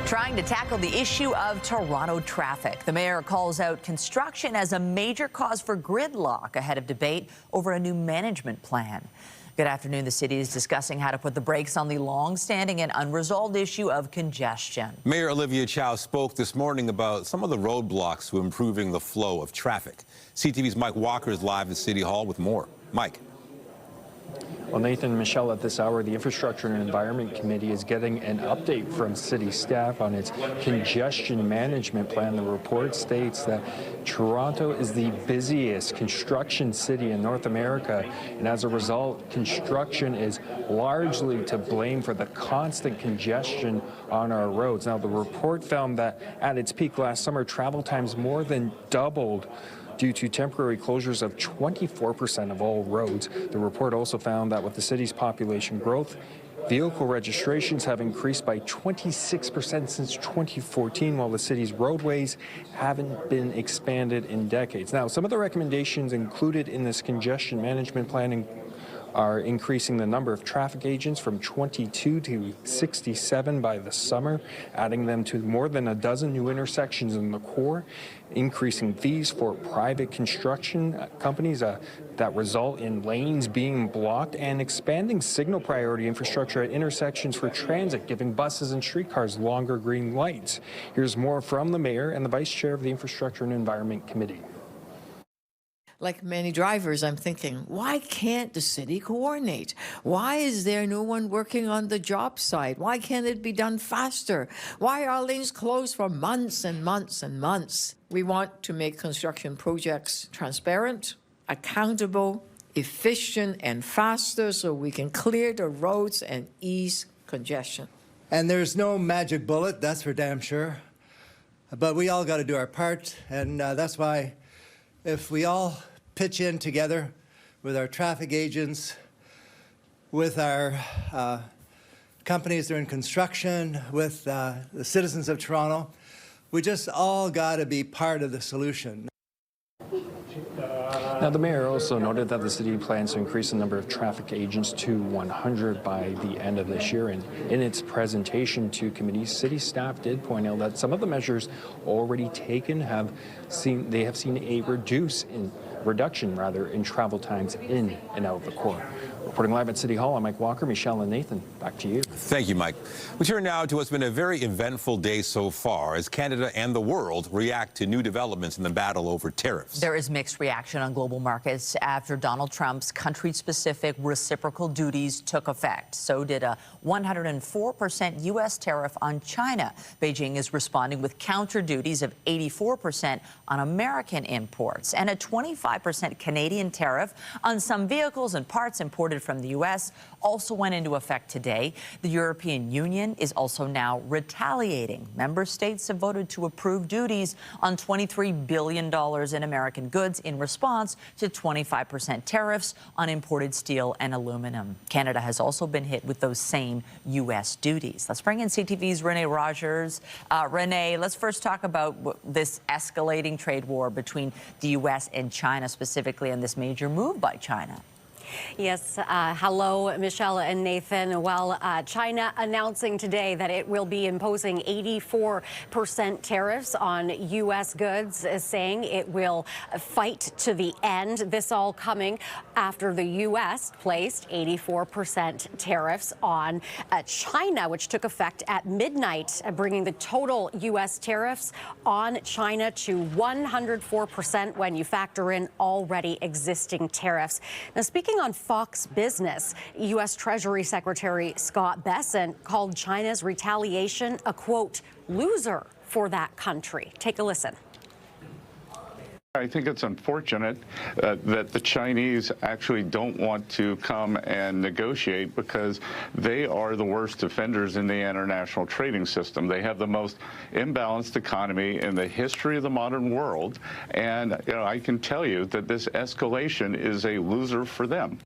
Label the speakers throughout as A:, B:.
A: Trying to tackle the issue of Toronto traffic. The mayor calls out construction as a major cause for gridlock ahead of debate over a new management plan. Good afternoon. The city is discussing how to put the brakes on the long-standing and unresolved issue of congestion.
B: Mayor Olivia Chow spoke this morning about some of the roadblocks to improving the flow of traffic. CTV's Mike Walker is live at City Hall with more. Mike.
C: Well, Nathan and Michelle, at this hour, the Infrastructure and Environment Committee is getting an update from city staff on its congestion management plan. The report states that Toronto is the busiest construction city in North America, and as a result, construction is largely to blame for the constant congestion on our roads. Now, the report found that at its peak last summer, travel times more than doubled due to temporary closures of 24% of all roads. The report also found that with the city's population growth, vehicle registrations have increased by 26% since 2014, while the city's roadways haven't been expanded in decades. Now, some of the recommendations included in this congestion management plan are increasing the number of traffic agents from 22 to 67 by the summer, adding them to more than a dozen new intersections in the core, increasing fees for private construction companies that result in lanes being blocked, and expanding signal priority infrastructure at intersections for transit, giving buses and streetcars longer green lights. Here's more from the mayor and the vice chair of the Infrastructure and Environment Committee.
D: Like many drivers, I'm thinking, why can't the city coordinate? Why is there no one working on the job site? Why can't it be done faster? Why are lanes closed for months and months and months? We want to make construction projects transparent, accountable, efficient, and faster so we can clear the roads and ease congestion.
E: And there's no magic bullet, that's for damn sure. But we all got to do our part, and that's why if we all pitch in together with our traffic agents, with our companies that are in construction, with the citizens of Toronto, we just all got to be part of the solution.
C: Now, the mayor also noted that the city plans to increase the number of traffic agents to 100 by the end of this year. And in its presentation to committees, city staff did point out that some of the measures already taken have seen a reduction in travel times in and out of the core. Reporting live at City Hall, I'm Mike Walker. Michelle and Nathan, back to you.
B: Thank you, Mike. We turn now to what's been a very eventful day so far as Canada and the world react to new developments in the battle over tariffs.
A: There is mixed reaction on global markets after Donald Trump's country-specific reciprocal duties took effect. So did a 104% U.S. tariff on China. Beijing is responding with counter duties of 84% on American imports and a 25% Canadian tariff on some vehicles and parts imported from the U.S. also went into effect today. The European Union is also now retaliating. Member states have voted to approve duties on $23 billion in American goods in response to 25% tariffs on imported steel and aluminum. Canada has also been hit with those same U.S. duties. Let's bring in CTV's Renee Rogers. Renee, let's first talk about this escalating trade war between the U.S. and China specifically, and this major move by China.
F: Yes. Hello, Michelle and Nathan. Well, China announcing today that it will be imposing 84% tariffs on U.S. goods, saying it will fight to the end. This all coming after the U.S. placed 84% tariffs on China, which took effect at midnight, bringing the total U.S. tariffs on China to 104% when you factor in already existing tariffs. Now, speaking on Fox Business, U.S. Treasury Secretary Scott Bessent called China's retaliation a, quote, loser for that country. Take a listen.
G: I think it's unfortunate that the Chinese actually don't want to come and negotiate because they are the worst offenders in the international trading system. They have the most imbalanced economy in the history of the modern world. And I can tell you that this escalation is a loser for them.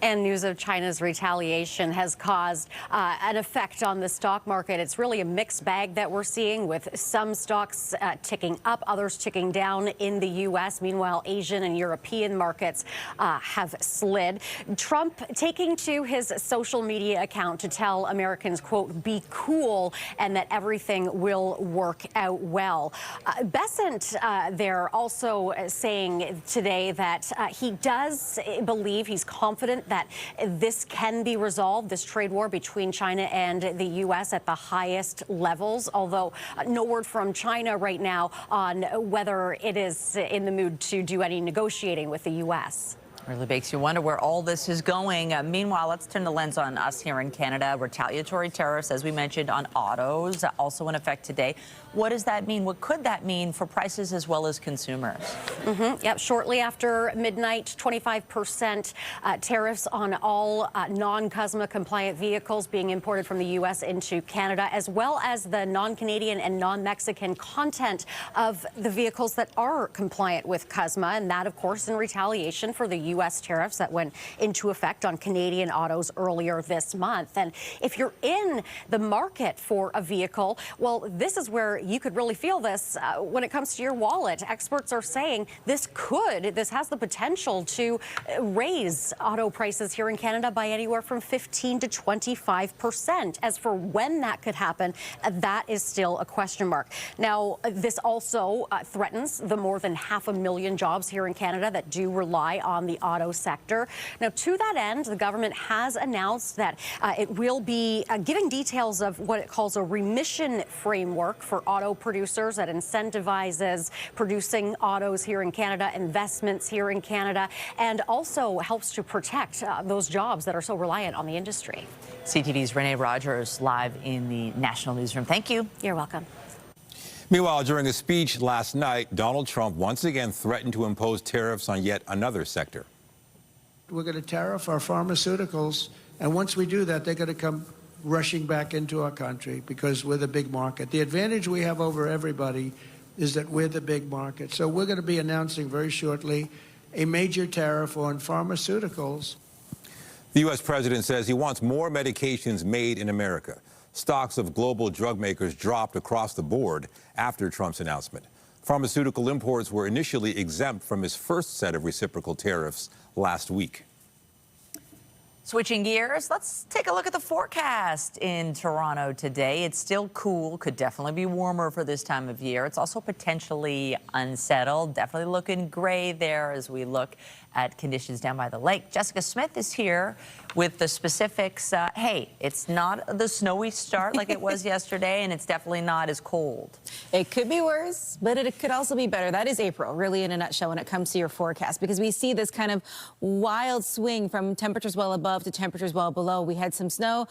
F: And news of China's retaliation has caused an effect on the stock market. It's really a mixed bag that we're seeing, with some stocks ticking up, others ticking down in the U.S. Meanwhile, Asian and European markets have slid. Trump taking to his social media account to tell Americans, quote, be cool and that everything will work out well. Bessent there also saying today that he does believe, he's confident that this can be resolved, this trade war between China and the U.S. at the highest levels, although no word from China right now on whether it is in the mood to do any negotiating with the U.S.
A: Really makes you wonder where all this is going. Meanwhile, let's turn the lens on us here in Canada. Retaliatory tariffs, as we mentioned, on autos, also in effect today. What does that mean? What could that mean for prices as well as consumers?
F: Yep. Shortly after midnight, 25% tariffs on all non-CUSMA compliant vehicles being imported from the U.S. into Canada, as well as the non-Canadian and non-Mexican content of the vehicles that are compliant with CUSMA. And that, of course, in retaliation for the U.S. tariffs that went into effect on Canadian autos earlier this month. And if you're in the market for a vehicle, well, this is where you could really feel this when it comes to your wallet. Experts are saying this has the potential to raise auto prices here in Canada by anywhere from 15 to 25%. As for when that could happen, that is still a question mark. Now, this also threatens the more than 500,000 jobs here in Canada that do rely on the auto sector. Now, to that end, the government has announced that it will be giving details of what it calls a remission framework for auto producers that incentivizes producing autos here in Canada, investments here in Canada, and also helps to protect those jobs that are so reliant on the industry.
A: CTV's Renee Rogers live in the National Newsroom. Thank you.
F: You're welcome.
B: Meanwhile, during a speech last night, Donald Trump once again threatened to impose tariffs on yet another sector.
H: We're going to tariff our pharmaceuticals, and once we do that, they're going to come rushing back into our country because we're the big market. The advantage we have over everybody is that we're the big market. So we're going to be announcing very shortly a major tariff on pharmaceuticals.
B: The U.S. president says he wants more medications made in America. Stocks of global drug makers dropped across the board after Trump's announcement. Pharmaceutical imports were initially exempt from his first set of reciprocal tariffs last week.
A: Switching gears, let's take a look at the forecast in Toronto today. It's still cool, could definitely be warmer for this time of year. It's also potentially unsettled, definitely looking gray there as we look at conditions down by the lake. Jessica Smith is here with the specifics. Hey, it's not the snowy start like it was yesterday, and it's definitely not as cold.
I: It could be worse, but it could also be better. That is April, really, in a nutshell, when it comes to your forecast, because we see this kind of wild swing from temperatures well above to temperatures well below. We had some snow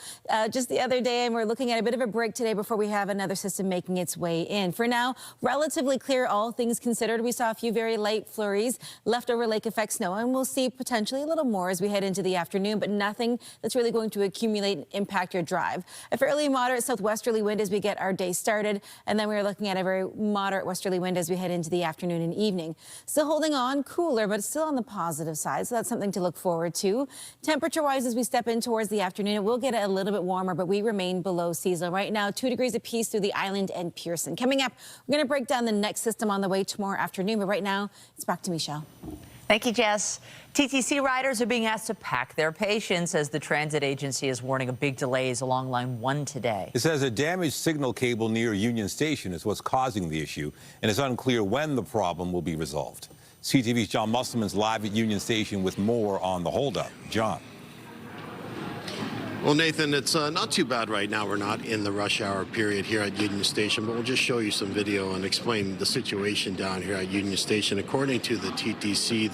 I: just the other day, and we're looking at a bit of a break today before we have another system making its way in. For now, relatively clear, all things considered. We saw a few very light flurries, leftover lake effect snow, and we'll see potentially a little more as we head into the afternoon, but nothing that's really going to accumulate and impact your drive. A fairly moderate southwesterly wind as we get our day started, and then we're looking at a very moderate westerly wind as we head into the afternoon and evening. Still holding on, cooler, but still on the positive side, so that's something to look forward to. Temperature-wise, as we step in towards the afternoon, it will get a little bit warmer, but we remain below seasonal. Right now, 2 degrees apiece through the island and Pearson. Coming up, we're going to break down the next system on the way tomorrow afternoon, but right now, it's back to Michelle.
A: Thank you, Jess. TTC riders are being asked to pack their patience as the transit agency is warning of big delays along Line 1 today.
B: It says a damaged signal cable near Union Station is what's causing the issue, and it's unclear when the problem will be resolved. CTV's John Musselman's live at Union Station with more on the holdup. John.
J: Well, Nathan, it's not too bad right now. We're not in the rush hour period here at Union Station, but we'll just show you some video and explain the situation down here at Union Station. According to the TTC,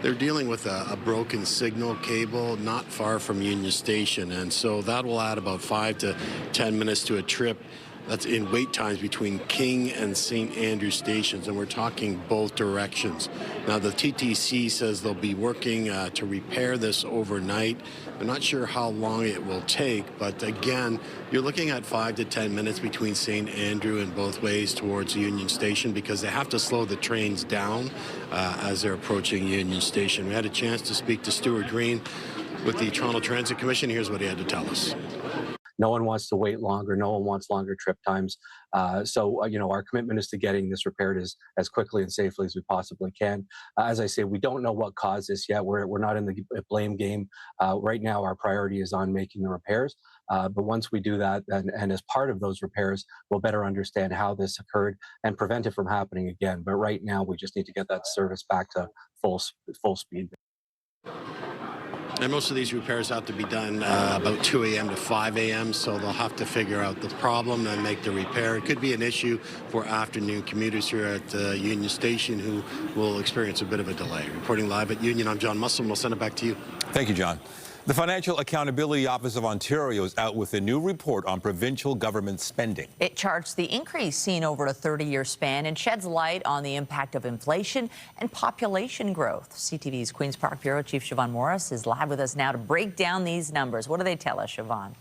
J: they're dealing with a broken signal cable not far from Union Station, and so that will add about 5 to 10 minutes to a trip. That's in wait times between King and St. Andrew stations, and we're talking both directions. Now, the TTC says they'll be working to repair this overnight. I'm not sure how long it will take, but again, you're looking at 5 to 10 minutes between St. Andrew and both ways towards Union Station because they have to slow the trains down as they're approaching Union Station. We had a chance to speak to Stuart Green, with the Toronto Transit Commission. Here's what he had to tell us.
K: No one wants to wait longer. No one wants longer trip times. So our commitment is to getting this repaired as quickly and safely as we possibly can. As I say, we don't know what caused this yet. We're not in the blame game. Right now, our priority is on making the repairs. But once we do that, and as part of those repairs, we'll better understand how this occurred and prevent it from happening again. But right now, we just need to get that service back to full speed.
J: And most of these repairs have to be done about 2 a.m. to 5 a.m., so they'll have to figure out the problem and make the repair. It could be an issue for afternoon commuters here at Union Station who will experience a bit of a delay. Reporting live at Union, I'm John Musselman. We'll send it back to you.
B: Thank you, John. The Financial Accountability Office of Ontario is out with a new report on provincial government spending.
A: It charts the increase seen over a 30-year span and sheds light on the impact of inflation and population growth. CTV's Queen's Park Bureau Chief Siobhan Morris is live with us now to break down these numbers. What do they tell us, Siobhan?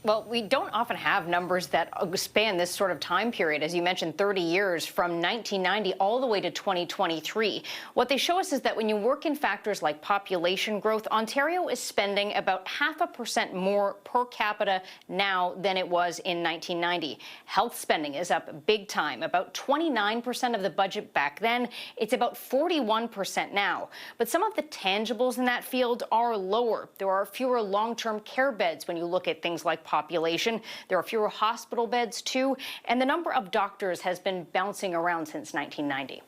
L: Well, we don't often have numbers that span this sort of time period. As you mentioned, 30 years from 1990 all the way to 2023. What they show us is that when you work in factors like population growth, Ontario is spending about 0.5% more per capita now than it was in 1990. Health spending is up big time, about 29% of the budget back then. It's about 41% now. But some of the tangibles in that field are lower. There are fewer long-term care beds when you look at things like population. There are fewer hospital beds, too, and the number of doctors has been bouncing around since 1990.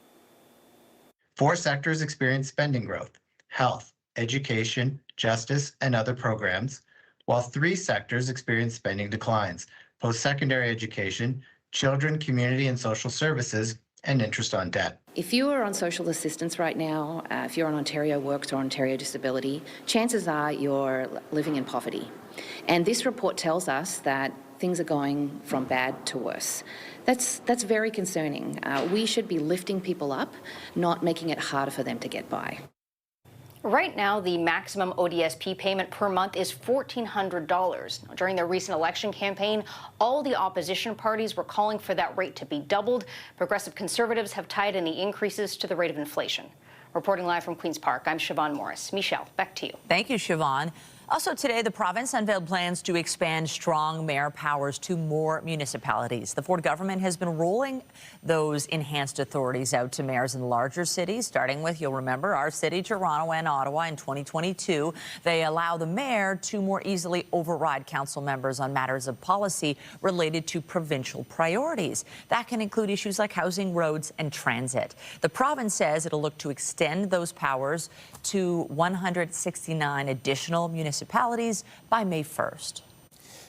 M: 4 sectors experience spending growth: health, education, justice, and other programs, while 3 sectors experience spending declines: post-secondary education, children, community and social services, and interest on debt.
N: If you are on social assistance right now, if you're on Ontario Works or Ontario Disability, chances are you're living in poverty. And this report tells us that things are going from bad to worse. That's very concerning. We should be lifting people up, not making it harder for them to get by.
L: Right now, the maximum ODSP payment per month is $1,400. During the recent election campaign, all the opposition parties were calling for that rate to be doubled. Progressive Conservatives have tied any increases to the rate of inflation. Reporting live from Queen's Park, I'm Siobhan Morris. Michelle, back to you.
A: Thank you, Siobhan. Also today, the province unveiled plans to expand strong mayor powers to more municipalities. The Ford government has been rolling those enhanced authorities out to mayors in larger cities, starting with, you'll remember, our city, Toronto and Ottawa in 2022. They allow the mayor to more easily override council members on matters of policy related to provincial priorities. That can include issues like housing, roads, and transit. The province says it'll look to extend those powers to 169 additional municipalities by May 1st.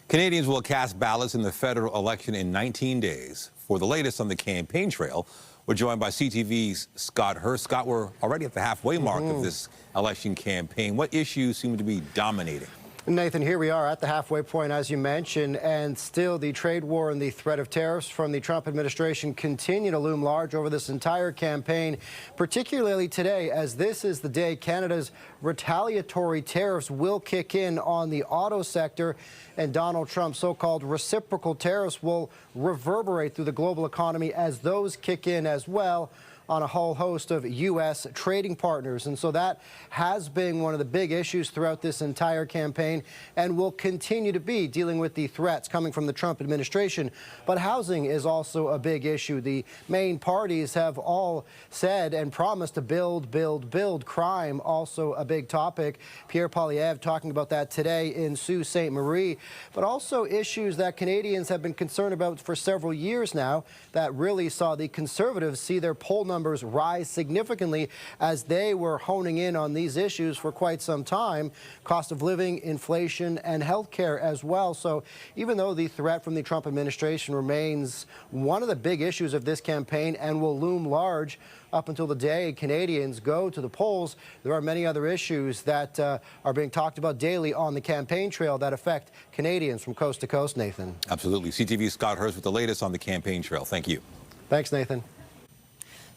B: Canadians will cast ballots in the federal election in 19 days. For the latest on the campaign trail, we're joined by CTV's Scott Hurst. Scott, we're already at the halfway mark of this election campaign. What issues seem to be dominating?
O: Nathan, here we are at the halfway point, as you mentioned, and still the trade war and the threat of tariffs from the Trump administration continue to loom large over this entire campaign, particularly today, as this is the day Canada's retaliatory tariffs will kick in on the auto sector, and Donald Trump's so-called reciprocal tariffs will reverberate through the global economy as those kick in as well on a whole host of U.S. trading partners. And so that has been one of the big issues throughout this entire campaign and will continue to be, dealing with the threats coming from the Trump administration. But housing is also a big issue. The main parties have all said and promised to build, build, build. Crime, also a big topic. Pierre Poilievre talking about that today in Sault Ste. Marie. But also issues that Canadians have been concerned about for several years now that really saw the Conservatives see their poll numbers rise significantly as they were honing in on these issues for quite some time. Cost of living, inflation, and health care as well. So even though the threat from the Trump administration remains one of the big issues of this campaign and will loom large up until the day Canadians go to the polls, there are many other issues that are being talked about daily on the campaign trail that affect Canadians from coast to coast, Nathan.
B: Absolutely. CTV's Scott Hurst with the latest on the campaign trail. Thank you.
O: Thanks, Nathan.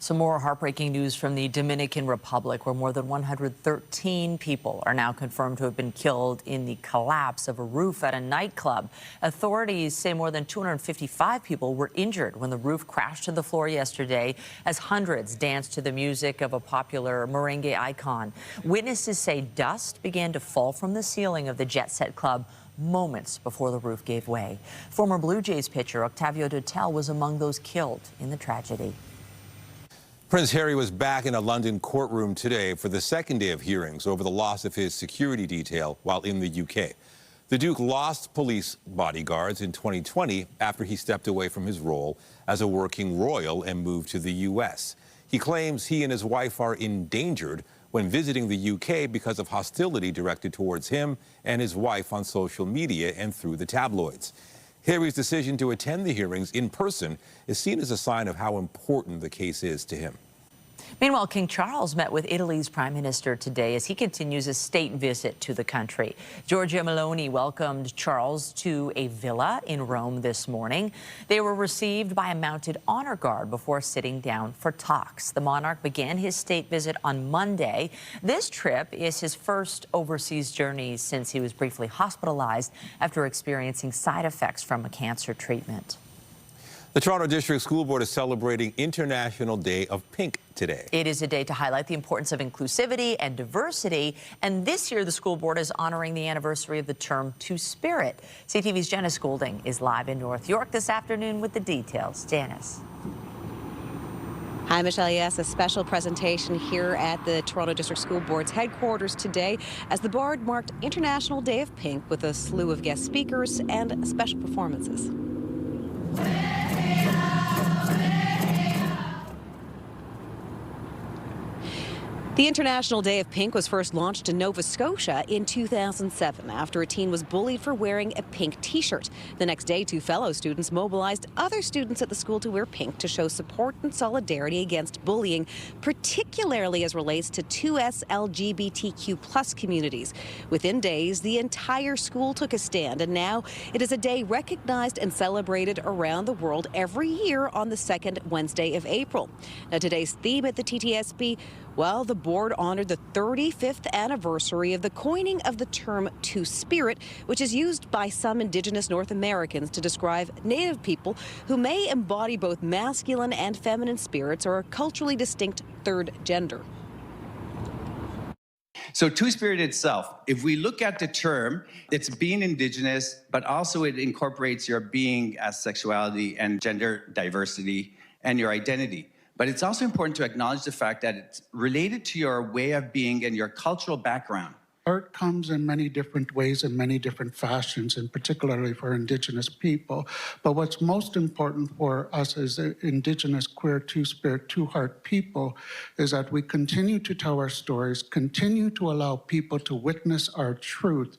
A: Some more heartbreaking news from the Dominican Republic, where more than 113 people are now confirmed to have been killed in the collapse of a roof at a nightclub. Authorities say more than 255 people were injured when the roof crashed to the floor yesterday as hundreds danced to the music of a popular merengue icon. Witnesses say dust began to fall from the ceiling of the Jet Set Club moments before the roof gave way. Former Blue Jays pitcher Octavio Dotel was among those killed in the tragedy.
B: Prince Harry was back in a London courtroom today for the second day of hearings over the loss of his security detail while in the UK. The Duke lost police bodyguards in 2020 after he stepped away from his role as a working royal and moved to the U.S. He claims he and his wife are endangered when visiting the UK because of hostility directed towards him and his wife on social media and through the tabloids. Harry's decision to attend the hearings in person is seen as a sign of how important the case is to him.
A: Meanwhile, King Charles met with Italy's Prime Minister today as he continues a state visit to the country. Giorgia Meloni welcomed Charles to a villa in Rome this morning. They were received by a mounted honor guard before sitting down for talks. The monarch began his state visit on Monday. This trip is his first overseas journey since he was briefly hospitalized after experiencing side effects from a cancer treatment.
B: The Toronto District School Board is celebrating International Day of Pink today.
A: It is a day to highlight the importance of inclusivity and diversity. And this year, the school board is honoring the anniversary of the term Two-Spirit. CTV's Janice Goulding is live in North York this afternoon with the details. Janice.
P: Hi, Michelle. Yes, a special presentation here at the Toronto District School Board's headquarters today as the board marked International Day of Pink with a slew of guest speakers and special performances. The International Day of Pink was first launched in Nova Scotia in 2007 after a teen was bullied for wearing a pink T-shirt. The next day, two fellow students mobilized other students at the school to wear pink to show support and solidarity against bullying, particularly as relates to 2S LGBTQ+ communities. Within days, the entire school took a stand, and now it is a day recognized and celebrated around the world every year on the second Wednesday of April. Now, today's theme at the TTSB, well, the board honored the 35th anniversary of the coining of the term Two-Spirit, which is used by some Indigenous North Americans to describe Native people who may embody both masculine and feminine spirits or a culturally distinct third gender.
Q: So Two-Spirit itself, if we look at the term, it's being Indigenous, but also it incorporates your being as sexuality and gender diversity and your identity. But it's also important to acknowledge the fact that it's related to your way of being and your cultural background.
R: Art comes in many different ways and many different fashions, and particularly for Indigenous people. But what's most important for us as Indigenous, queer, Two-Spirit, Two-Heart people is that we continue to tell our stories, continue to allow people to witness our truth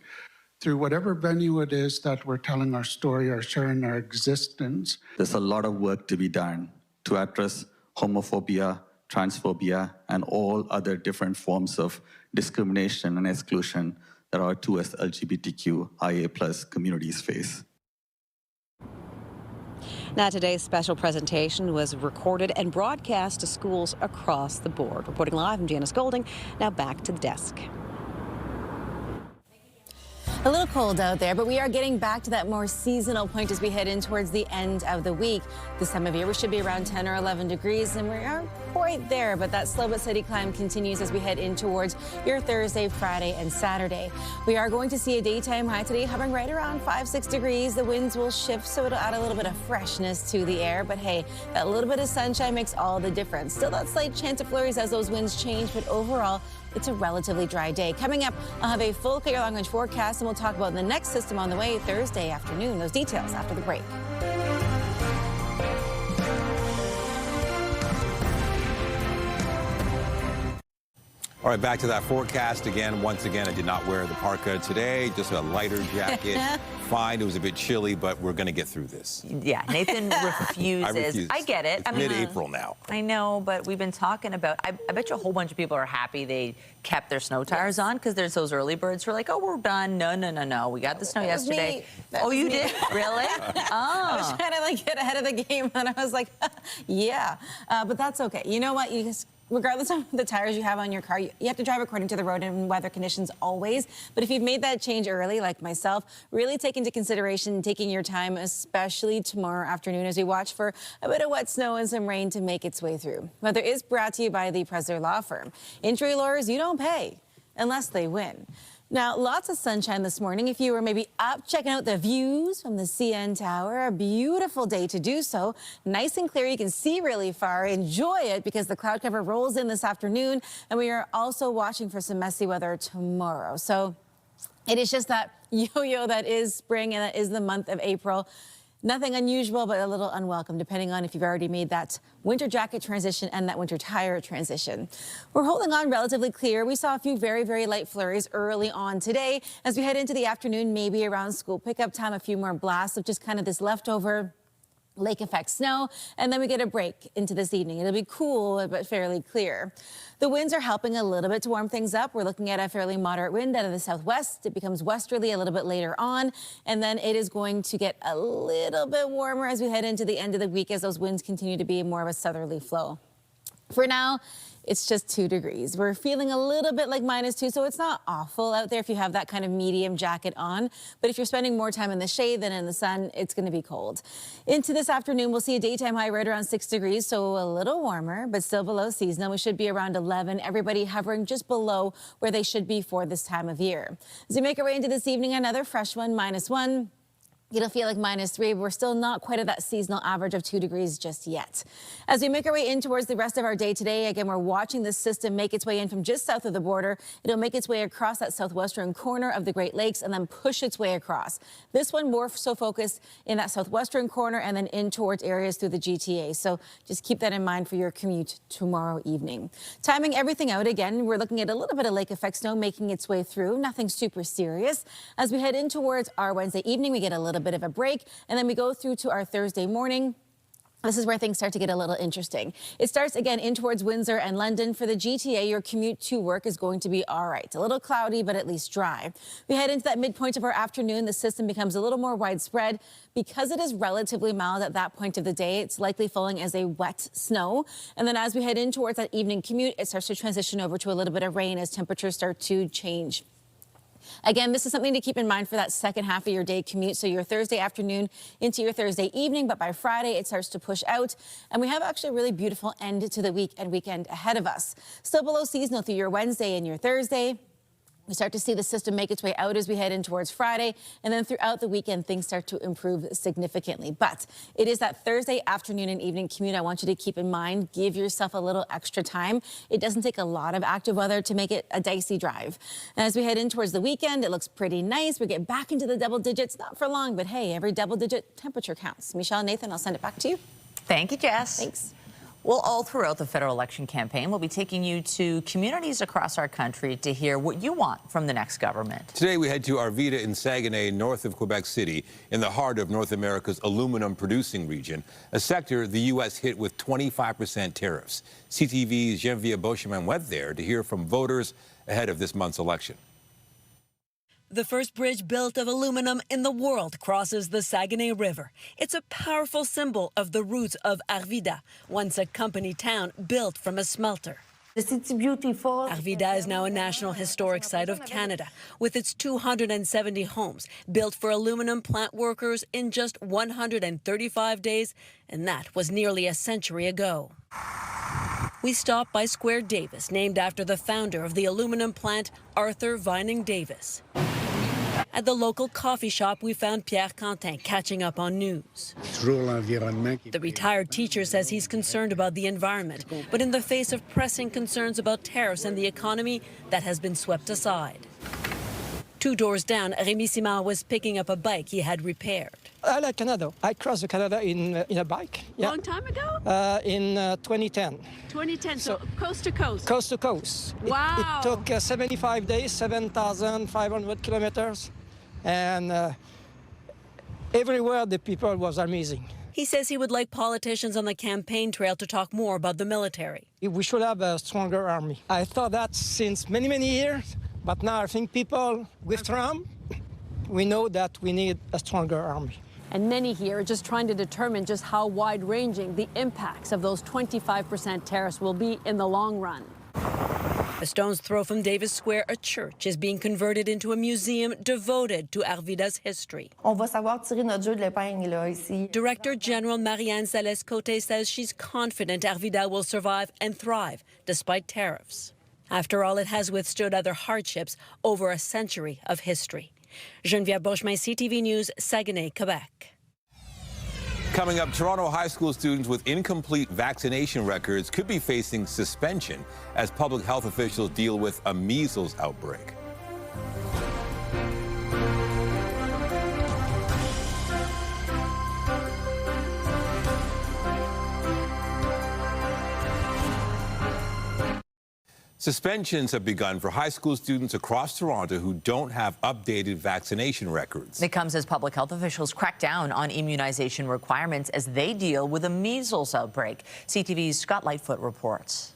R: through whatever venue it is that we're telling our story or sharing our existence.
S: There's a lot of work to be done to address homophobia, transphobia, and all other different forms of discrimination and exclusion that our 2S LGBTQIA+ communities face.
P: Now, today's special presentation was recorded and broadcast to schools across the board. Reporting live, I'm Janice Goulding. Now back to the desk.
I: A little cold out there, but we are getting back to that more seasonal point as we head in towards the end of the week. This time of year, we should be around 10 or 11 degrees, and we are quite there, but that slow but steady climb continues as we head in towards your Thursday, Friday, and Saturday. We are going to see a daytime high today hovering right around 5-6 degrees. The winds will shift, so it'll add a little bit of freshness to the air, but hey, that little bit of sunshine makes all the difference. Still that slight chance of flurries as those winds change, but overall, it's a relatively dry day. Coming up, I'll have a full look at your long-range forecast, and we'll talk about the next system on the way Thursday afternoon. Those details after the break.
B: All right, back to that forecast again. Once again, I did not wear the parka today, just a lighter jacket. Fine, it was a bit chilly, but we're going to get through this.
A: Yeah, Nathan refuses.
B: I refuse.
A: I get it.
B: It's mid-April now.
A: I know, but we've been talking about, I bet you a whole bunch of people are happy they kept their snow tires on, because there's those early birds who are like, oh, we're done. No. We got the snow yesterday. Oh, you did? Really?
I: I was trying to like get ahead of the game, and I was like, yeah. But that's okay. You know what? You just, regardless of the tires you have on your car, you have to drive according to the road and weather conditions always. But if you've made that change early, like myself, really take into consideration taking your time, especially tomorrow afternoon, as we watch for a bit of wet snow and some rain to make its way through. Weather is brought to you by the Presser Law Firm. Injury lawyers, you don't pay unless they win. Now, lots of sunshine this morning. If you were maybe up checking out the views from the CN Tower, a beautiful day to do so. Nice and clear. You can see really far. Enjoy it because the cloud cover rolls in this afternoon. And we are also watching for some messy weather tomorrow. So it is just that yo-yo that is spring and that is the month of April. Nothing unusual, but a little unwelcome, depending on if you've already made that winter jacket transition and that winter tire transition. We're holding on relatively clear. We saw a few very, very light flurries early on today. As we head into the afternoon, maybe around school pickup time, a few more blasts of just kind of this leftover lake effect snow, and then we get a break into this evening. It'll be cool, but fairly clear. The winds are helping a little bit to warm things up. We're looking at a fairly moderate wind out of the southwest. It becomes westerly a little bit later on, and then it is going to get a little bit warmer as we head into the end of the week as those winds continue to be more of a southerly flow. For now, it's just 2 degrees. We're feeling a little bit like -2, so it's not awful out there if you have that kind of medium jacket on. But if you're spending more time in the shade than in the sun, it's going to be cold. Into this afternoon, we'll see a daytime high right around 6 degrees, so a little warmer, but still below seasonal. We should be around 11. Everybody hovering just below where they should be for this time of year. As we make our way into this evening, another fresh one, -1. It'll feel like -3, but we're still not quite at that seasonal average of 2 degrees just yet. As we make our way in towards the rest of our day today, again, we're watching this system make its way in from just south of the border. It'll make its way across that southwestern corner of the Great Lakes and then push its way across. This one more so focused in that southwestern corner and then in towards areas through the GTA. So just keep that in mind for your commute tomorrow evening. Timing everything out again, we're looking at a little bit of lake effect snow making its way through. Nothing super serious. As we head in towards our Wednesday evening, we get a little bit of a break, and then we go through to our Thursday morning. This is where things start to get a little interesting. It starts again in towards Windsor and London. For the GTA, your commute to work is going to be all right. A little cloudy, but at least dry. We head into that midpoint of our afternoon. The system becomes a little more widespread. Because it is relatively mild at that point of the day, it's likely falling as a wet snow. And then as we head in towards that evening commute, it starts to transition over to a little bit of rain as temperatures start to change. Again, this is something to keep in mind for that second half of your day commute. So your Thursday afternoon into your Thursday evening, but by Friday, it starts to push out. And we have actually a really beautiful end to the week and weekend ahead of us. Still below seasonal through your Wednesday and your Thursday. We start to see the system make its way out as we head in towards Friday, and then throughout the weekend, things start to improve significantly. But it is that Thursday afternoon and evening commute I want you to keep in mind. Give yourself a little extra time. It doesn't take a lot of active weather to make it a dicey drive. And as we head in towards the weekend, it looks pretty nice. We get back into the double digits, not for long, but hey, every double-digit temperature counts. Michelle, Nathan, I'll send it back to you.
A: Thank you, Jess.
I: Thanks.
A: Well, all throughout the federal election campaign, we'll be taking you to communities across our country to hear what you want from the next government.
B: Today, we head to Arvida in Saguenay, north of Quebec City, in the heart of North America's aluminum-producing region, a sector the U.S. hit with 25% tariffs. CTV's Geneviève Beauchemin went there to hear from voters ahead of this month's election.
T: The first bridge built of aluminum in the world crosses the Saguenay River. It's a powerful symbol of the roots of Arvida, once a company town built from a smelter.
U: It's beautiful.
T: Arvida is now a National Historic Site of Canada, with its 270 homes built for aluminum plant workers in just 135 days, and that was nearly a century ago. We stopped by Square Davis, named after the founder of the aluminum plant, Arthur Vining Davis. At the local coffee shop, we found Pierre Quentin catching up on news. The retired teacher says he's concerned about the environment, but in the face of pressing concerns about tariffs and the economy, that has been swept aside. 2 doors down, Rémi Simard was picking up a bike he had repaired.
D: I like Canada. I crossed Canada in a bike. Yeah.
T: Long time ago?
D: In 2010.
T: 2010, so coast to coast?
D: Coast to coast.
T: Wow.
D: It took 75 days, 7,500 kilometers. And everywhere the people was amazing.
T: He says he would like politicians on the campaign trail to talk more about the military.
D: We should have a stronger army. I thought that since many, many years, but now I think people with Trump, we know that we need a stronger army.
T: And many here are just trying to determine just how wide-ranging the impacts of those 25% tariffs will be in the long run. A stone's throw from Davis Square, a church is being converted into a museum devoted to Arvida's history.
U: On va savoir tirer notre jeu de l'épingle là ici.
T: Director General Marianne Sales-Côté says she's confident Arvida will survive and thrive despite tariffs. After all, it has withstood other hardships over a century of history. Geneviève Beauchemin, CTV News, Saguenay, Quebec.
B: Coming up, Toronto high school students with incomplete vaccination records could be facing suspension as public health officials deal with a measles outbreak. Suspensions have begun for high school students across Toronto who don't have updated vaccination records.
A: It comes as public health officials crack down on immunization requirements as they deal with a measles outbreak. CTV's Scott Lightfoot reports.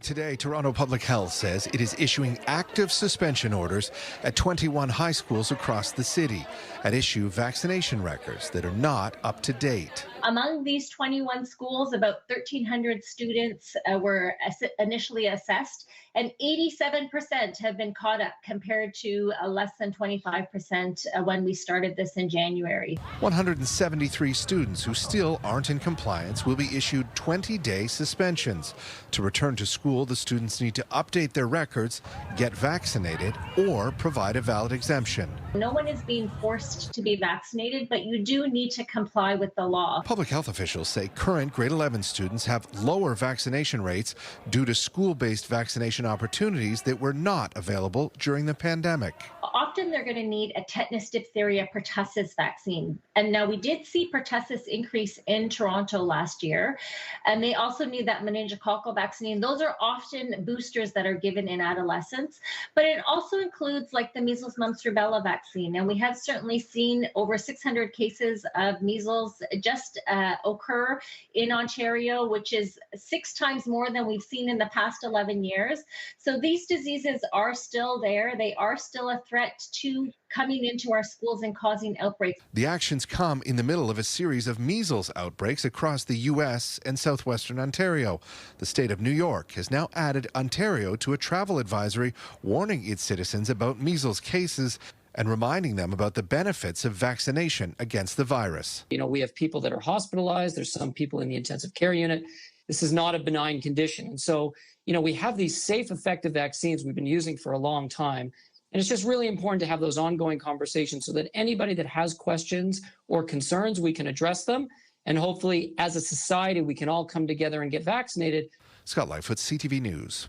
V: Today, Toronto Public Health says it is issuing active suspension orders at 21 high schools across the city at issue vaccination records that are not up to date.
W: Among these 21 schools, about 1,300 students were initially assessed, and 87% have been caught up compared to less than 25% when we started this in January.
V: 173 students who still aren't in compliance will be issued 20-day suspensions. To return to school, the students need to update their records, get vaccinated, or provide a valid exemption.
W: No one is being forced to be vaccinated, but you do need to comply with the law.
V: Public health officials say current grade 11 students have lower vaccination rates due to school-based vaccination opportunities that were not available during the pandemic.
W: Often they're going to need a tetanus, diphtheria, pertussis vaccine. And now we did see pertussis increase in Toronto last year. And they also need that meningococcal vaccine. Those are often boosters that are given in adolescence. But it also includes like the measles, mumps, rubella vaccine. And we have certainly seen over 600 cases of measles just occur in Ontario, which is 6 times more than we've seen in the past 11 years. So these diseases are still there. They are still a threat to coming into our schools and causing outbreaks.
V: The actions come in the middle of a series of measles outbreaks across the U.S. and southwestern Ontario. The state of New York has now added Ontario to a travel advisory warning its citizens about measles cases and reminding them about the benefits of vaccination against the virus.
X: You know, we have people that are hospitalized. There's some people in the intensive care unit. This is not a benign condition. And so, you know, we have these safe, effective vaccines we've been using for a long time. And it's just really important to have those ongoing conversations so that anybody that has questions or concerns, we can address them. And hopefully, as a society, we can all come together and get vaccinated.
V: Scott Lightfoot, CTV News.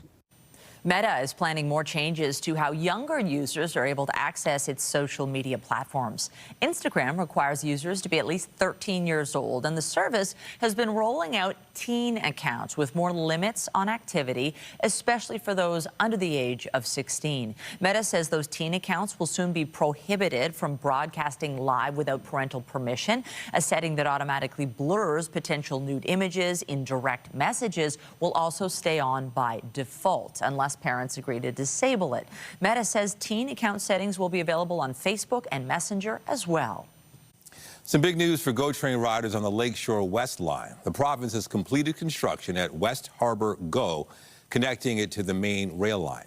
A: Meta is planning more changes to how younger users are able to access its social media platforms. Instagram requires users to be at least 13 years old, and the service has been rolling out teen accounts with more limits on activity, especially for those under the age of 16. Meta says those teen accounts will soon be prohibited from broadcasting live without parental permission. A setting that automatically blurs potential nude images in direct messages will also stay on by default, unless parents agree to disable it. Meta says teen account settings will be available on Facebook and Messenger as well.
B: Some big news for GO train riders on the Lakeshore West Line. The province has completed construction at West Harbour GO, connecting it to the main rail line.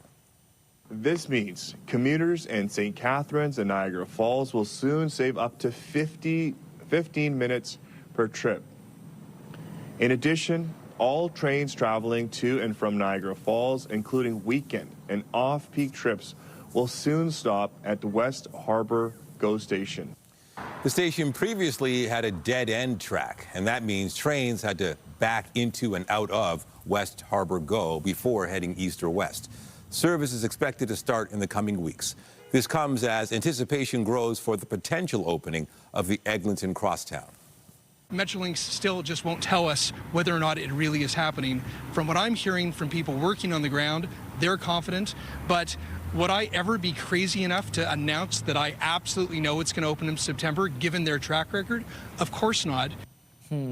Y: This means commuters in St. Catharines and Niagara Falls will soon save up to 15 minutes per trip. In addition, all trains traveling to and from Niagara Falls, including weekend and off-peak trips, will soon stop at the West Harbour GO station.
B: The station previously had a dead-end track, and that means trains had to back into and out of West Harbour GO before heading east or west. Service is expected to start in the coming weeks. This comes as anticipation grows for the potential opening of the Eglinton Crosstown.
C: Metrolinx still just won't tell us whether or not it really is happening. From what I'm hearing from people working on the ground, they're confident, but would I ever be crazy enough to announce that I absolutely know it's going to open in September, given their track record? Of course not.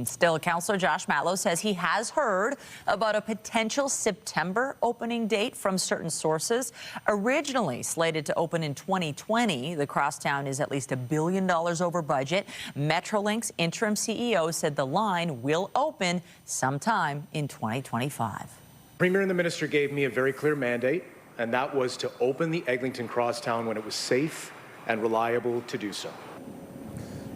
A: Still, Councillor Josh Matlow says he has heard about a potential September opening date from certain sources. Originally slated to open in 2020, the crosstown is at least $1 billion over budget. Metrolinx interim CEO said the line will open sometime in 2025.
E: Premier and the Minister gave me a very clear mandate, and that was to open the Eglinton Crosstown when it was safe and reliable to do so.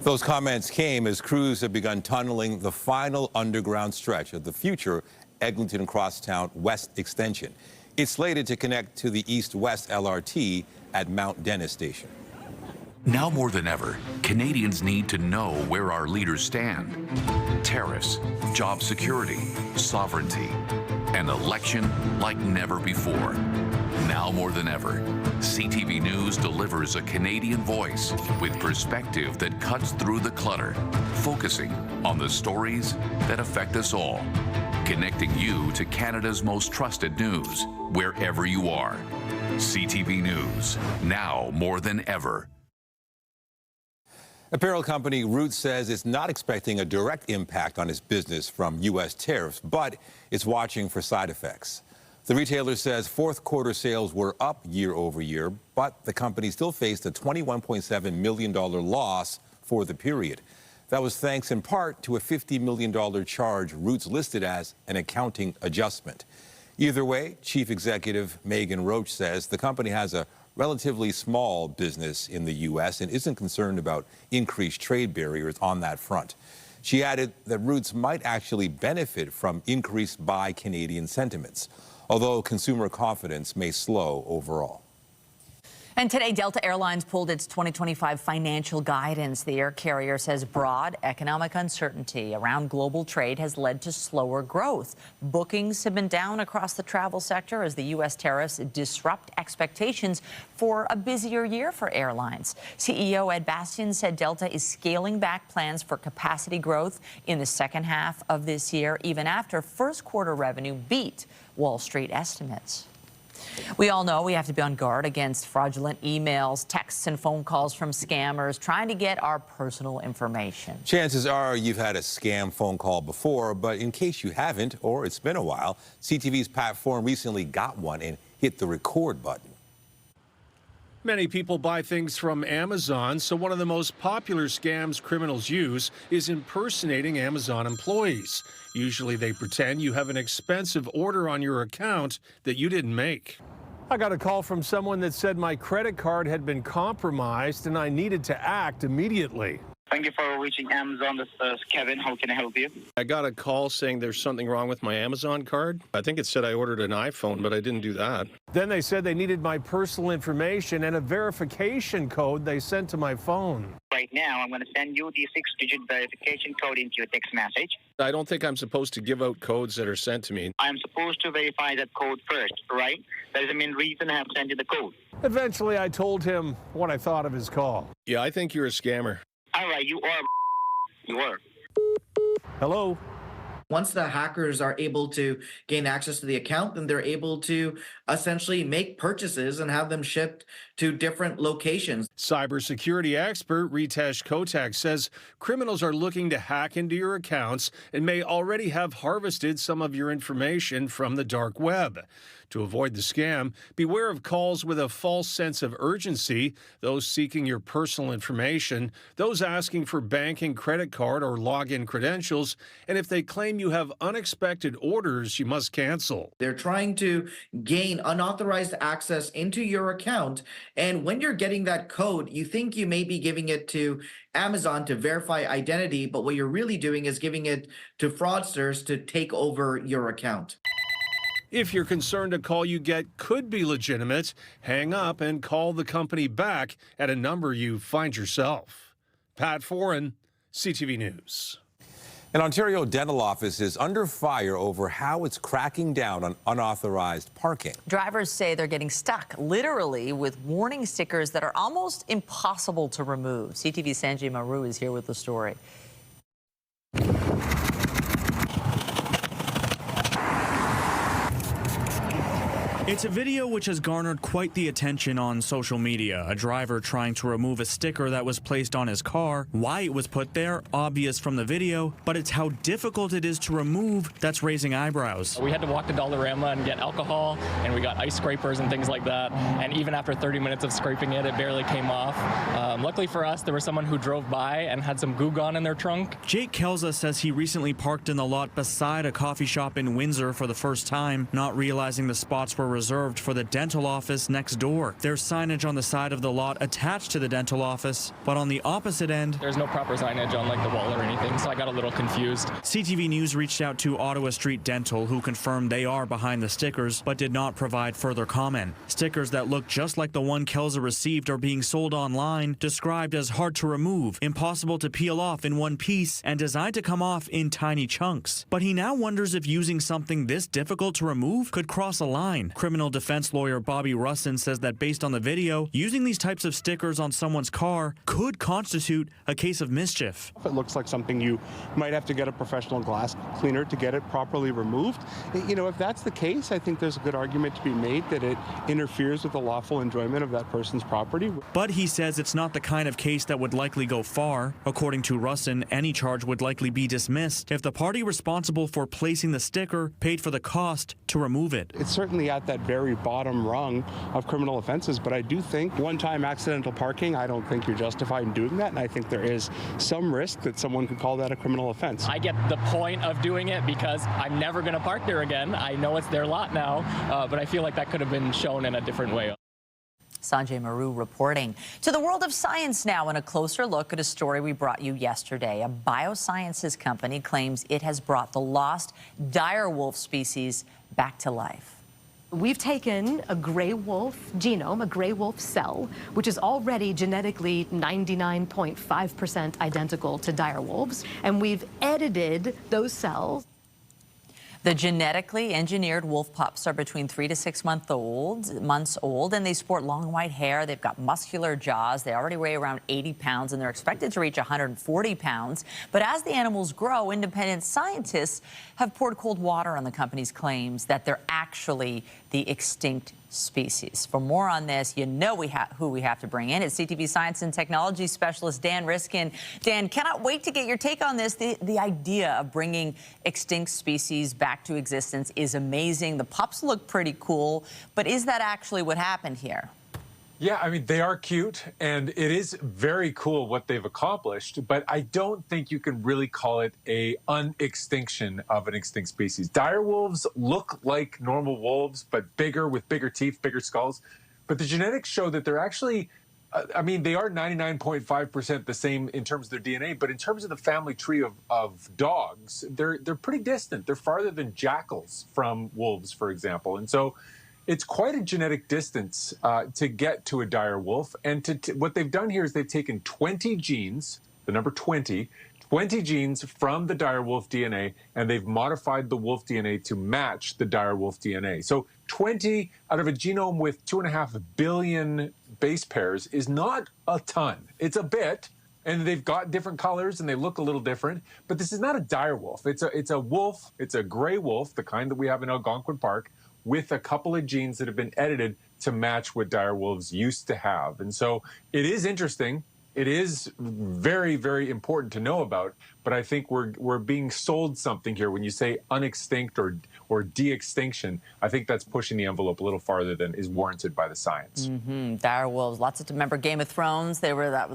B: Those comments came as crews have begun tunneling the final underground stretch of the future Eglinton Crosstown West Extension. It's slated to connect to the East-West LRT at Mount Dennis Station.
F: Now more than ever, Canadians need to know where our leaders stand. Tariffs, job security, sovereignty, an election like never before. Now more than ever, CTV News delivers a Canadian voice with perspective that cuts through the clutter, focusing on the stories that affect us all, connecting you to Canada's most trusted news wherever you are. CTV News, now more than ever.
B: Apparel company Roots says it's not expecting a direct impact on its business from U.S. tariffs, but it's watching for side effects. The retailer says fourth quarter sales were up year over year, but the company still faced a $21.7 million loss for the period. That was thanks in part to a $50 million charge Roots listed as an accounting adjustment. Either way, Chief Executive Megan Roach says the company has a relatively small business in the U.S. and isn't concerned about increased trade barriers on that front. She added that Roots might actually benefit from increased buy Canadian sentiments, although consumer confidence may slow overall.
A: And today, Delta Airlines pulled its 2025 financial guidance. The air carrier says broad economic uncertainty around global trade has led to slower growth. Bookings have been down across the travel sector as the U.S. tariffs disrupt expectations for a busier year for airlines. CEO Ed Bastian said Delta is scaling back plans for capacity growth in the second half of this year, even after first quarter revenue beat Wall Street estimates. We all know we have to be on guard against fraudulent emails, texts, and phone calls from scammers trying to get our personal information.
B: Chances are you've had a scam phone call before, but in case you haven't, or it's been a while, CTV's Pat Foran recently got one and hit the record button.
G: Many people buy things from Amazon, so one of the most popular scams criminals use is impersonating Amazon employees. Usually they pretend you have an expensive order on your account that you didn't make. I got a call from someone that said my credit card had been compromised and I needed to act immediately.
H: Thank you for reaching Amazon. This is Kevin. How can I help you?
G: I got a call saying there's something wrong with my Amazon card. I think it said I ordered an iPhone, but I didn't do that. Then they said they needed my personal information and a verification code they sent to my phone.
H: Right now, I'm going to send you the 6-digit verification code into your text message.
G: I don't think I'm supposed to give out codes that are sent to me.
H: I'm supposed to verify that code first, right? That is the main reason I have sent you the code.
G: Eventually, I told him what I thought of his call. Yeah, I think you're a scammer.
H: All right, you are. You are.
G: Hello?
Z: Once the hackers are able to gain access to the account, then they're able to essentially make purchases and have them shipped to different locations.
G: Cybersecurity expert Ritesh Kotak says criminals are looking to hack into your accounts and may already have harvested some of your information from the dark web. To avoid the scam, beware of calls with a false sense of urgency, those seeking your personal information, those asking for bank and credit card or login credentials, and if they claim you have unexpected orders, you must cancel.
Z: They're trying to gain unauthorized access into your account, and when you're getting that code, you think you may be giving it to Amazon to verify identity, but what you're really doing is giving it to fraudsters to take over your account.
G: If you're concerned a call you get could be legitimate, hang up and call the company back at a number you find yourself. Pat Foran, CTV News.
B: An Ontario dental office is under fire over how it's cracking down on unauthorized parking.
A: Drivers say they're getting stuck, literally, with warning stickers that are almost impossible to remove. CTV's Sanjay Maru is here with the story.
J: It's a video which has garnered quite the attention on social media. A driver trying to remove a sticker that was placed on his car. Why it was put there, obvious from the video, but it's how difficult it is to remove that's raising eyebrows.
K: We had to walk to Dollarama and get alcohol, and we got ice scrapers and things like that. And even after 30 minutes of scraping it, it barely came off. Luckily for us, there was someone who drove by and had some Goo Gone in their trunk.
J: Jake Kelza says he recently parked in the lot beside a coffee shop in Windsor for the first time, not realizing the spots were reserved for the dental office next door. There's signage on the side of the lot attached to the dental office, but on the opposite end,
K: there's no proper signage on like the wall or anything, so I got a little confused.
J: CTV News reached out to Ottawa Street Dental, who confirmed they are behind the stickers, but did not provide further comment. Stickers that look just like the one Kelza received are being sold online, described as hard to remove, impossible to peel off in one piece, and designed to come off in tiny chunks. But he now wonders if using something this difficult to remove could cross a line. Criminal defense lawyer Bobby Russin says that based on the video, using these types of stickers on someone's car could constitute a case of mischief.
L: It looks like something you might have to get a professional glass cleaner to get it properly removed. You know, if that's the case, I think there's a good argument to be made that it interferes with the lawful enjoyment of that person's property.
J: But he says it's not the kind of case that would likely go far. According to Russin, any charge would likely be dismissed if the party responsible for placing the sticker paid for the cost to remove it.
L: It's certainly at that very bottom rung of criminal offenses, but I do think one-time accidental parking, I don't think you're justified in doing that, and I think there is some risk that someone could call that a criminal offense.
K: I get the point of doing it because I'm never going to park there again. I know it's their lot now, but I feel like that could have been shown in a different way.
A: Sanjay Maru reporting. To the world of science now, and a closer look at a story we brought you yesterday. A biosciences company claims it has brought the lost dire wolf species back to life.
M: We've taken a gray wolf genome, a gray wolf cell, which is already genetically 99.5% identical to dire wolves, and we've edited those cells.
A: The genetically engineered wolf pups are between 3 to 6 months old, and they sport long white hair. They've got muscular jaws. They already weigh around 80 pounds, and they're expected to reach 140 pounds. But as the animals grow, independent scientists have poured cold water on the company's claims that they're actually the extinct species. For more on this, you know who we have to bring in. It's CTV Science and Technology Specialist Dan Riskin. Dan, cannot wait to get your take on this. The idea of bringing extinct species back to existence is amazing. The pups look pretty cool, but is that actually what happened here?
N: Yeah, I mean, they are cute, and it is very cool what they've accomplished, but I don't think you can really call it a unextinction of an extinct species. Dire wolves look like normal wolves, but bigger, with bigger teeth, bigger skulls. But the genetics show that they're actually, I mean, they are 99.5% the same in terms of their DNA, but in terms of the family tree of dogs, they're pretty distant. They're farther than jackals from wolves, for example. And so it's quite a genetic distance to get to a dire wolf. And what they've done here is they've taken 20 genes, the number 20 genes from the dire wolf DNA, and they've modified the wolf DNA to match the dire wolf DNA. So 20 out of a genome with 2.5 billion base pairs is not a ton. It's a bit, and they've got different colors and they look a little different, but this is not a dire wolf. It's a wolf. It's a gray wolf, the kind that we have in Algonquin Park, with a couple of genes that have been edited to match what dire wolves used to have. And so it is interesting. It is very, very important to know about, but I think we're being sold something here. When you say unextinct or de-extinction, I think that's pushing the envelope a little farther than is warranted by the science.
A: Dire wolves, lots of, remember Game of Thrones, they were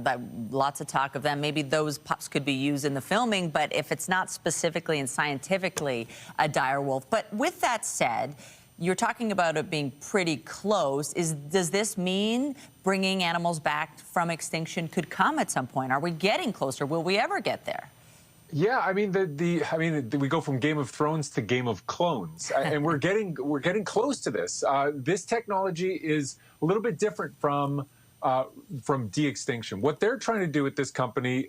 A: lots of talk of them. Maybe those pups could be used in the filming, but if it's not specifically and scientifically a dire wolf. But with that said, you're talking about it being pretty close. Does this mean bringing animals back from extinction could come at some point? Are we getting closer? Will we ever get there?
N: Yeah, I mean, we go from Game of Thrones to Game of Clones, and we're getting close to this. This technology is a little bit different from from de-extinction. What they're trying to do with this company,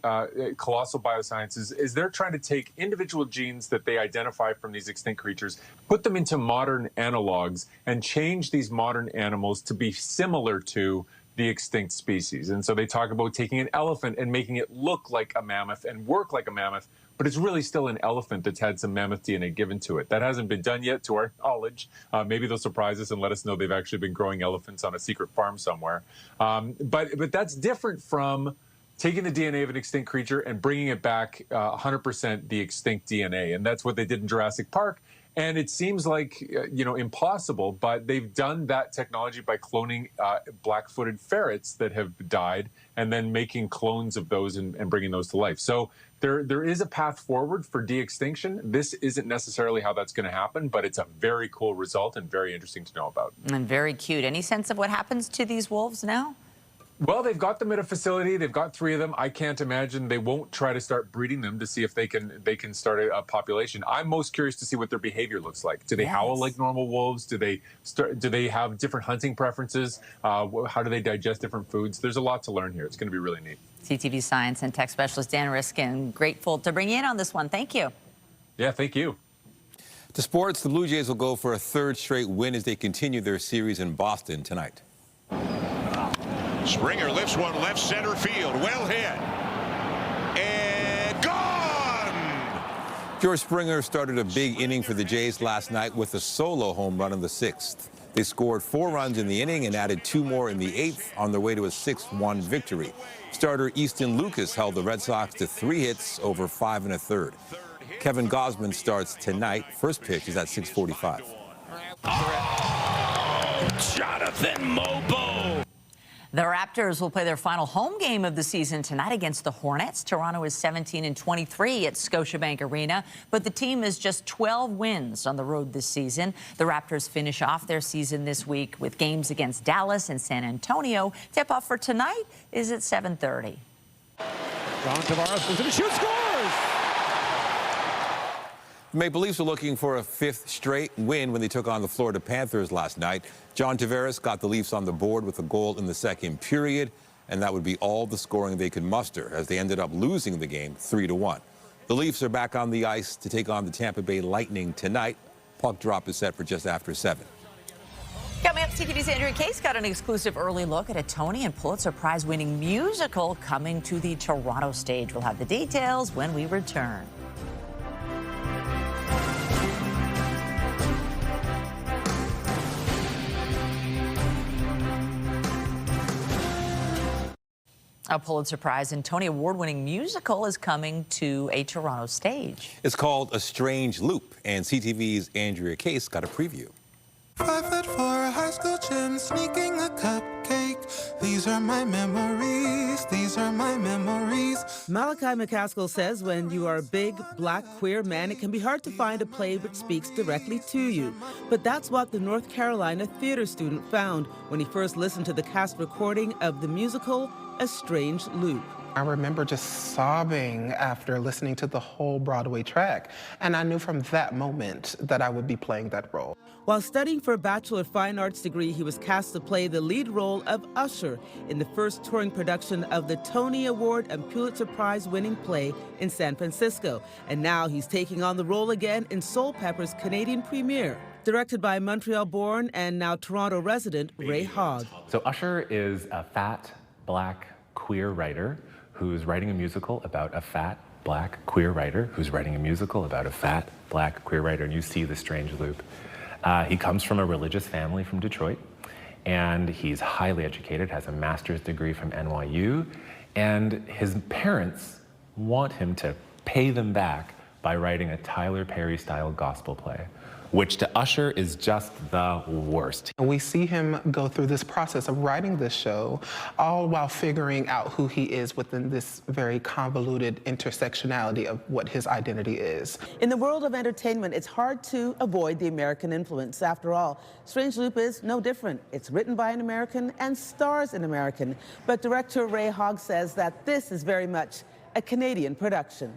N: Colossal Biosciences, is they're trying to take individual genes that they identify from these extinct creatures, put them into modern analogs, and change these modern animals to be similar to the extinct species. And so they talk about taking an elephant and making it look like a mammoth and work like a mammoth, but it's really still an elephant that's had some mammoth DNA given to it. That hasn't been done yet, to our knowledge. Maybe they'll surprise us and let us know they've actually been growing elephants on a secret farm somewhere. But that's different from taking the DNA of an extinct creature and bringing it back 100% the extinct DNA. And that's what they did in Jurassic Park. And it seems like, impossible, but they've done that technology by cloning black-footed ferrets that have died and then making clones of those and bringing those to life. So there is a path forward for de-extinction. This isn't necessarily how that's going to happen, but it's a very cool result and very interesting to know about.
A: And very cute. Any sense of what happens to these wolves now?
N: Well, they've got them at a facility. They've got 3 of them. I can't imagine they won't try to start breeding them to see if they can start a population. I'm most curious to see what their behavior looks like. Do they howl like normal wolves? Do they have different hunting preferences? How do they digest different foods? There's a lot to learn here. It's going to be really neat.
A: CTV Science and Tech Specialist Dan Riskin, grateful to bring you in on this one. Thank you.
N: Yeah, thank you.
B: To sports, the Blue Jays will go for a 3rd straight win as they continue their series in Boston tonight.
I: Springer lifts one left center field. Well hit. And gone!
B: George Springer started a big inning for the Jays last night with a solo home run in the 6th. They scored 4 runs in the inning and added 2 more in the 8th on their way to a 6-1 victory. Starter Easton Lucas held the Red Sox to 3 hits over 5 1/3. Kevin Gausman starts tonight. First pitch is at 6:45.
I: Jonathan Mobo.
A: The Raptors will play their final home game of the season tonight against the Hornets. Toronto is 17-23 at Scotiabank Arena, but the team has just 12 wins on the road this season. The Raptors finish off their season this week with games against Dallas and San Antonio. Tip-off for tonight is at 7:30.
O: John Tavares goes in and shoots, scores!
B: The Maple Leafs are looking for a 5th straight win when they took on the Florida Panthers last night. John Tavares got the Leafs on the board with a goal in the 2nd period, and that would be all the scoring they could muster as they ended up losing the game 3-1. The Leafs are back on the ice to take on the Tampa Bay Lightning tonight. Puck drop is set for just after 7.
A: Coming up, CTV's Andrea Case got an exclusive early look at a Tony and Pulitzer Prize-winning musical coming to the Toronto stage. We'll have the details when we return. A Pulitzer Prize and Tony Award-winning musical is coming to a Toronto stage.
B: It's called A Strange Loop, and CTV's Andrea Case got a preview.
P: 5'4", high school gym, sneaking a cupcake. These are my memories. These are my memories.
Q: Malachi McCaskill says when you are a big, black, queer man, it can be hard to find a play which speaks directly to you. But that's what the North Carolina theater student found when he first listened to the cast recording of the musical A Strange Loop.
R: I remember just sobbing after listening to the whole Broadway track, and I knew from that moment that I would be playing that role.
Q: While studying for a Bachelor of Fine Arts degree, he was cast to play the lead role of Usher in the first touring production of the Tony Award and Pulitzer Prize winning play in San Francisco. And now he's taking on the role again in Soul Pepper's Canadian premiere. Directed by Montreal-born and now Toronto resident Ray Hogg.
S: So Usher is a fat, black, queer writer who's writing a musical about a fat, black, queer writer who's writing a musical about a fat, black, queer writer, and you see the strange loop. He comes from a religious family from Detroit, and he's highly educated, has a master's degree from NYU, and his parents want him to pay them back by writing a Tyler Perry-style gospel play, which to Usher is just the worst.
R: We see him go through this process of writing this show, all while figuring out who he is within this very convoluted intersectionality of what his identity is.
Q: In the world of entertainment, it's hard to avoid the American influence. After all, Strange Loop is no different. It's written by an American and stars an American. But director Ray Hogg says that this is very much a Canadian production.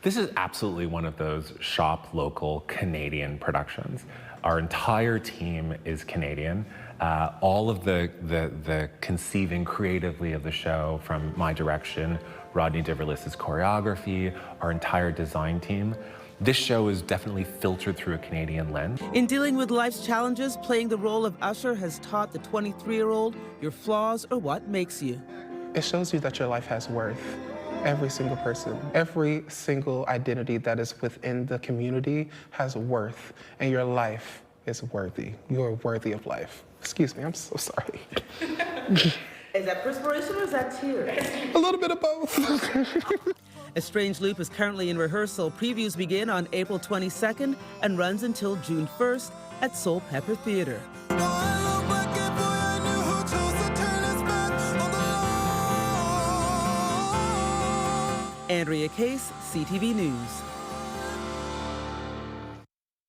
S: This is absolutely one of those shop local Canadian productions. Our entire team is Canadian. All of the conceiving creatively of the show, from my direction, Rodney Diverlis's choreography, our entire design team. This show is definitely filtered through a Canadian lens.
Q: In dealing with life's challenges, playing the role of Usher has taught the 23-year-old your flaws are what makes you.
R: It shows you that your life has worth. Every single person, every single identity that is within the community has worth, and your life is worthy. You're worthy of life. Excuse me, I'm so sorry.
Q: Is that perspiration or is that tears?
R: A little bit of both.
Q: A Strange Loop is currently in rehearsal. Previews begin on April 22nd and runs until June 1st at Soul Pepper Theatre. Andrea Case, CTV News.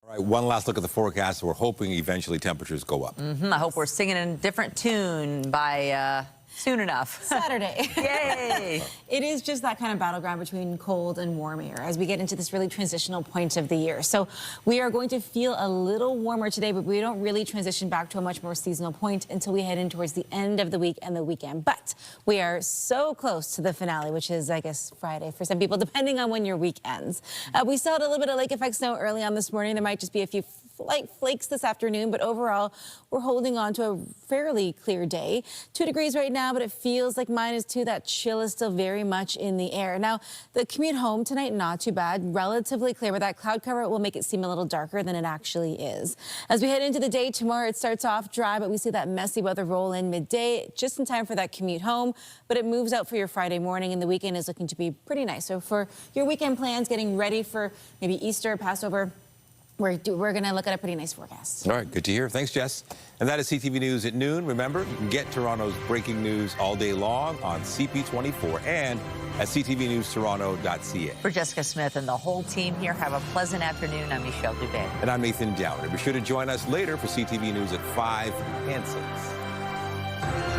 B: All right, one last look at the forecast. We're hoping eventually temperatures go up.
A: I hope we're singing in a different tune by soon enough.
D: Saturday.
A: Yay!
D: It is just that kind of battleground between cold and warm air as we get into this really transitional point of the year. So we are going to feel a little warmer today, but we don't really transition back to a much more seasonal point until we head in towards the end of the week and the weekend. But we are so close to the finale, which is, I guess, Friday for some people, depending on when your week ends. We still had a little bit of lake effect snow early on this morning. There might just be a few light flakes this afternoon, but overall, we're holding on to a fairly clear day. 2 degrees right now, but it feels like -2. That chill is still very much in the air. Now, the commute home tonight, not too bad, relatively clear, but that cloud cover will make it seem a little darker than it actually is. As we head into the day tomorrow, it starts off dry, but we see that messy weather roll in midday, just in time for that commute home, but it moves out for your Friday morning, and the weekend is looking to be pretty nice. So for your weekend plans, getting ready for maybe Easter, Passover, we're going to look at a pretty nice forecast.
B: All right, good to hear. Thanks, Jess. And that is CTV News at noon. Remember, you can get Toronto's breaking news all day long on CP24 and at ctvnewstoronto.ca.
A: For Jessica Smith and the whole team here, have a pleasant afternoon. I'm Michelle Dubé.
B: And I'm Nathan Downer. Be sure to join us later for CTV News at 5 and 6.